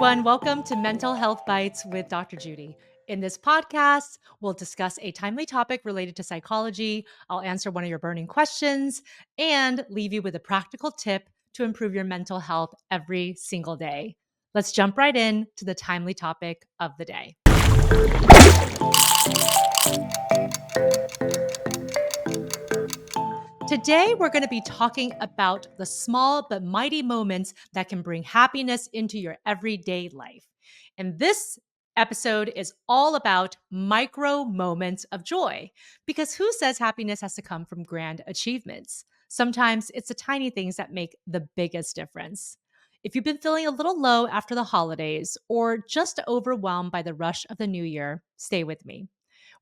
everyone. Welcome to Mental Health Bites with Dr. Judy. In this podcast, we'll discuss a timely topic related to psychology. I'll answer one of your burning questions and leave you with a practical tip to improve your mental health every single day. Let's jump right in to the timely topic of the day. Today, we're going to be talking about the small but mighty moments that can bring happiness into your everyday life. And this episode is all about micro moments of joy, because who says happiness has to come from grand achievements? Sometimes it's the tiny things that make the biggest difference. If you've been feeling a little low after the holidays or just overwhelmed by the rush of the new year, stay with me.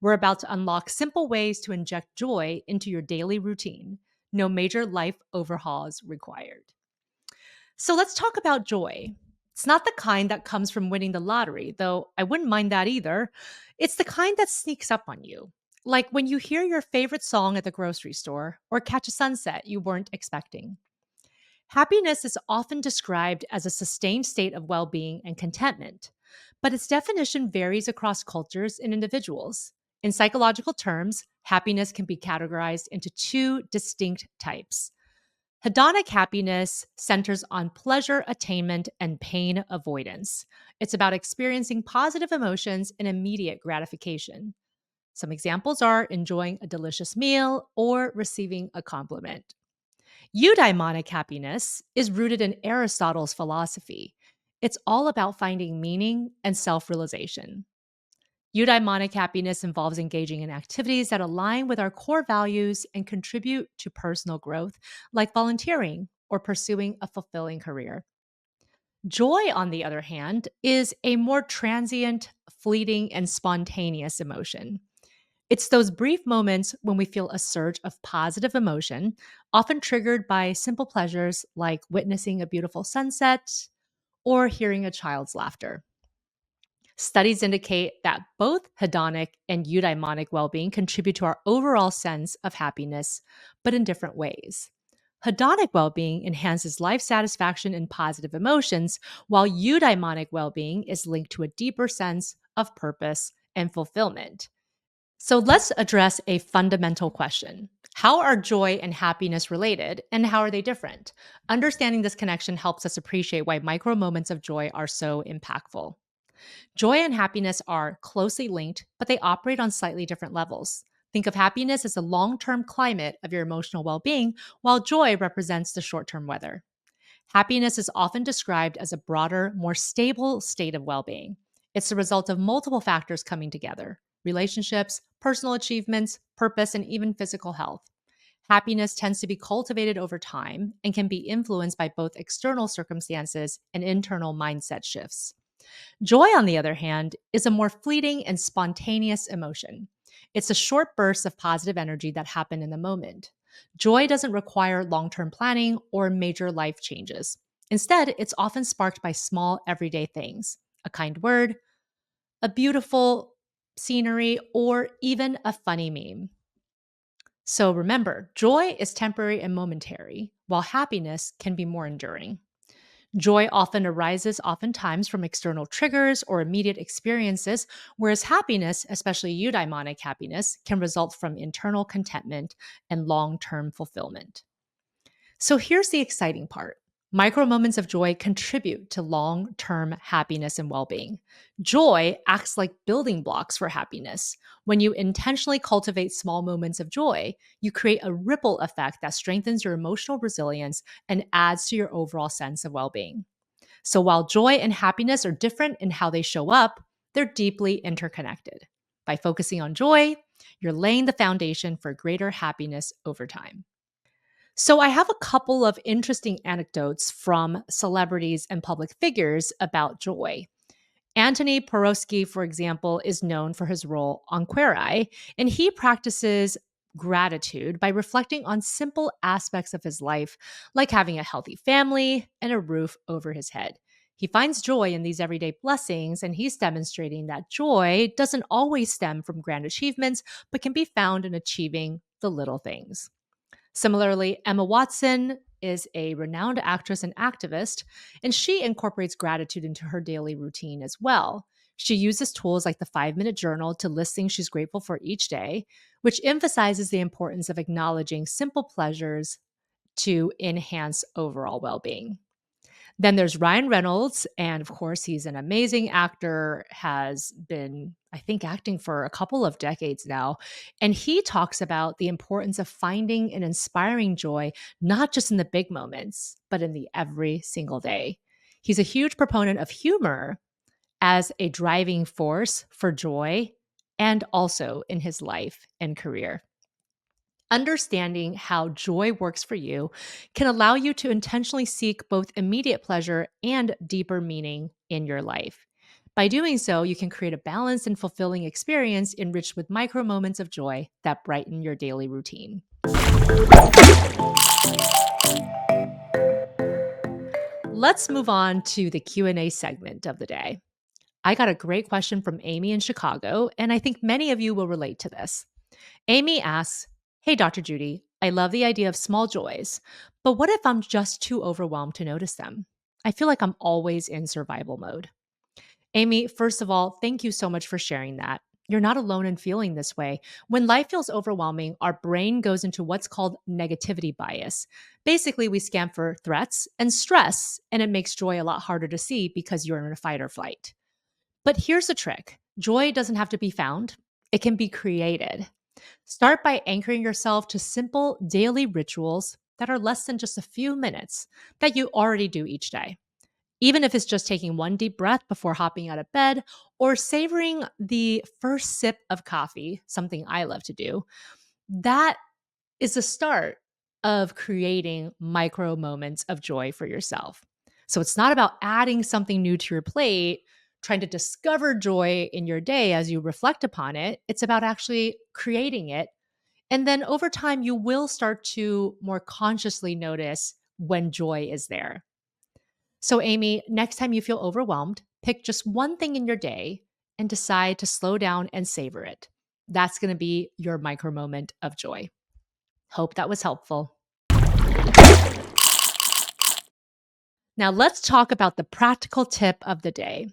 We're about to unlock simple ways to inject joy into your daily routine. No major life overhauls required. So let's talk about joy. It's not the kind that comes from winning the lottery, though I wouldn't mind that either. It's the kind that sneaks up on you, like when you hear your favorite song at the grocery store or catch a sunset you weren't expecting. Happiness is often described as a sustained state of well being and contentment, but its definition varies across cultures and individuals. In psychological terms, happiness can be categorized into two distinct types. Hedonic happiness centers on pleasure attainment and pain avoidance. It's about experiencing positive emotions and immediate gratification. Some examples are enjoying a delicious meal or receiving a compliment. Eudaimonic happiness is rooted in Aristotle's philosophy. It's all about finding meaning and self realization. Eudaimonic happiness involves engaging in activities that align with our core values and contribute to personal growth, like volunteering or pursuing a fulfilling career. Joy, on the other hand, is a more transient, fleeting, and spontaneous emotion. It's those brief moments when we feel a surge of positive emotion, often triggered by simple pleasures like witnessing a beautiful sunset or hearing a child's laughter. Studies indicate that both hedonic and eudaimonic well being contribute to our overall sense of happiness, but in different ways. Hedonic well being enhances life satisfaction and positive emotions, while eudaimonic well being is linked to a deeper sense of purpose and fulfillment. So let's address a fundamental question. How are joy and happiness related, and how are they different? Understanding this connection helps us appreciate why micro moments of joy are so impactful. Joy and happiness are closely linked, but they operate on slightly different levels. Think of happiness as the long term climate of your emotional well being, while joy represents the short term weather. Happiness is often described as a broader, more stable state of well being. It's the result of multiple factors coming together: relationships, personal achievements, purpose, and even physical health. Happiness tends to be cultivated over time and can be influenced by both external circumstances and internal mindset shifts. Joy, on the other hand, is a more fleeting and spontaneous emotion. It's a short burst of positive energy that happen in the moment. Joy doesn't require long term planning or major life changes. Instead, it's often sparked by small everyday things: a kind word, a beautiful scenery, or even a funny meme. So remember, joy is temporary and momentary, while happiness can be more enduring. Joy often arises oftentimes from external triggers or immediate experiences, whereas happiness, especially eudaimonic happiness, can result from internal contentment and long-term fulfillment. So here's the exciting part. Micro moments of joy contribute to long-term happiness and well-being. Joy acts like building blocks for happiness. When you intentionally cultivate small moments of joy, you create a ripple effect that strengthens your emotional resilience and adds to your overall sense of well-being. So while joy and happiness are different in how they show up, they're deeply interconnected. By focusing on joy, you're laying the foundation for greater happiness over time. So, I have a couple of interesting anecdotes from celebrities and public figures about joy. Antoni Porowski, for example, is known for his role on Queer Eye, and he practices gratitude by reflecting on simple aspects of his life, like having a healthy family and a roof over his head. He finds joy in these everyday blessings, and he's demonstrating that joy doesn't always stem from grand achievements, but can be found in achieving the little things. Similarly, Emma Watson is a renowned actress and activist, and she incorporates gratitude into her daily routine as well. She uses tools like the 5-minute journal to list things she's grateful for each day, which emphasizes the importance of acknowledging simple pleasures to enhance overall well being. Then there's Ryan Reynolds, and of course, he's an amazing actor, has been, I think, acting for a couple of decades now. And he talks about the importance of finding and inspiring joy, not just in the big moments, but in the every single day. He's a huge proponent of humor as a driving force for joy and also in his life and career. Understanding how joy works for you can allow you to intentionally seek both immediate pleasure and deeper meaning in your life. By doing so, you can create a balanced and fulfilling experience enriched with micro moments of joy that brighten your daily routine. Let's move on to the Q&A segment of the day. I got a great question from Amy in Chicago, and I think many of you will relate to this. Amy asks, "Hey, Dr. Judy, I love the idea of small joys, but what if I'm just too overwhelmed to notice them? I feel like I'm always in survival mode." Amy, first of all, thank you so much for sharing that. You're not alone in feeling this way. When life feels overwhelming, our brain goes into what's called negativity bias. Basically, we scan for threats and stress, and it makes joy a lot harder to see because you're in a fight or flight. But here's the trick: joy doesn't have to be found, it can be created. Start by anchoring yourself to simple daily rituals that are less than just a few minutes that you already do each day. Even if it's just taking one deep breath before hopping out of bed or savoring the first sip of coffee, something I love to do, that is the start of creating micro moments of joy for yourself. So it's not about adding something new to your plate, trying to discover joy in your day as you reflect upon it. It's about actually creating it. And then over time, you will start to more consciously notice when joy is there. So, Amy, next time you feel overwhelmed, pick just one thing in your day and decide to slow down and savor it. That's going to be your micro moment of joy. Hope that was helpful. Now, let's talk about the practical tip of the day.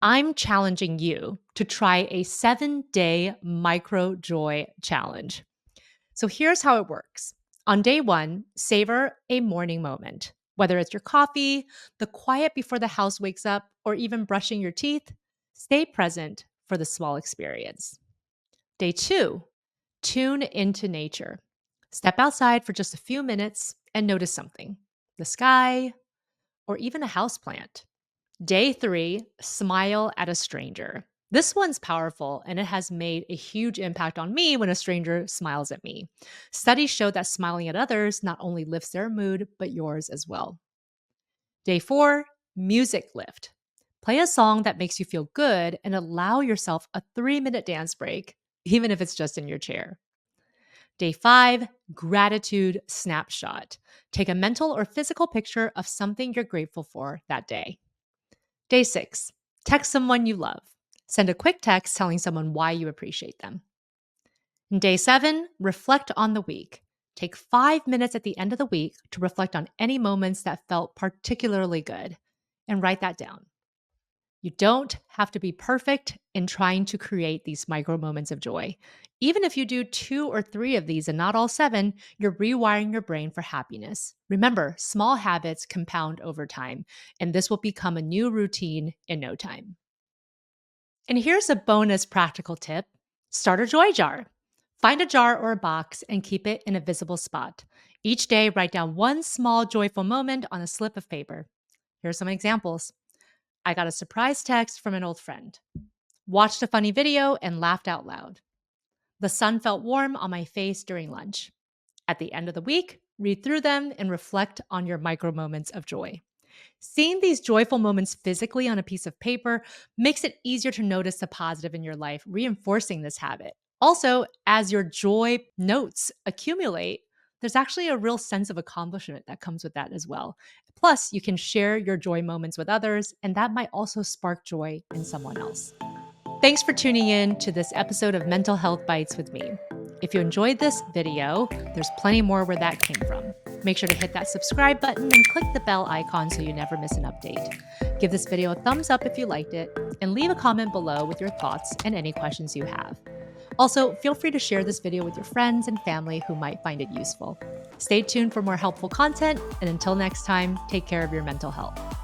I'm challenging you to try a 7-day micro joy challenge. So here's how it works. On day 1, savor a morning moment. Whether it's your coffee, the quiet before the house wakes up, or even brushing your teeth, stay present for the small experience. Day 2, tune into nature. Step outside for just a few minutes and notice something: the sky, or even a houseplant. Day 3, smile at a stranger. This one's powerful, and it has made a huge impact on me when a stranger smiles at me. Studies show that smiling at others not only lifts their mood, but yours as well. Day 4, music lift. Play a song that makes you feel good and allow yourself a 3-minute dance break, even if it's just in your chair. Day 5, gratitude snapshot. Take a mental or physical picture of something you're grateful for that day. Day 6, text someone you love. Send a quick text telling someone why you appreciate them. And day 7, reflect on the week. Take 5 minutes at the end of the week to reflect on any moments that felt particularly good and write that down. You don't have to be perfect in trying to create these micro moments of joy. Even if you do 2 or 3 of these and not all 7, you're rewiring your brain for happiness. Remember, small habits compound over time, and this will become a new routine in no time. And here's a bonus practical tip: start a joy jar. Find a jar or a box and keep it in a visible spot. Each day, write down one small joyful moment on a slip of paper. Here are some examples. I got a surprise text from an old friend. Watched a funny video and laughed out loud. The sun felt warm on my face during lunch. At the end of the week, read through them and reflect on your micro moments of joy. Seeing these joyful moments physically on a piece of paper makes it easier to notice the positive in your life, reinforcing this habit. Also, as your joy notes accumulate, there's actually a real sense of accomplishment that comes with that as well. Plus, you can share your joy moments with others, and that might also spark joy in someone else. Thanks for tuning in to this episode of Mental Health Bites with me. If you enjoyed this video, there's plenty more where that came from. Make sure to hit that subscribe button and click the bell icon so you never miss an update. Give this video a thumbs up if you liked it, and leave a comment below with your thoughts and any questions you have. Also, feel free to share this video with your friends and family who might find it useful. Stay tuned for more helpful content, and until next time, take care of your mental health.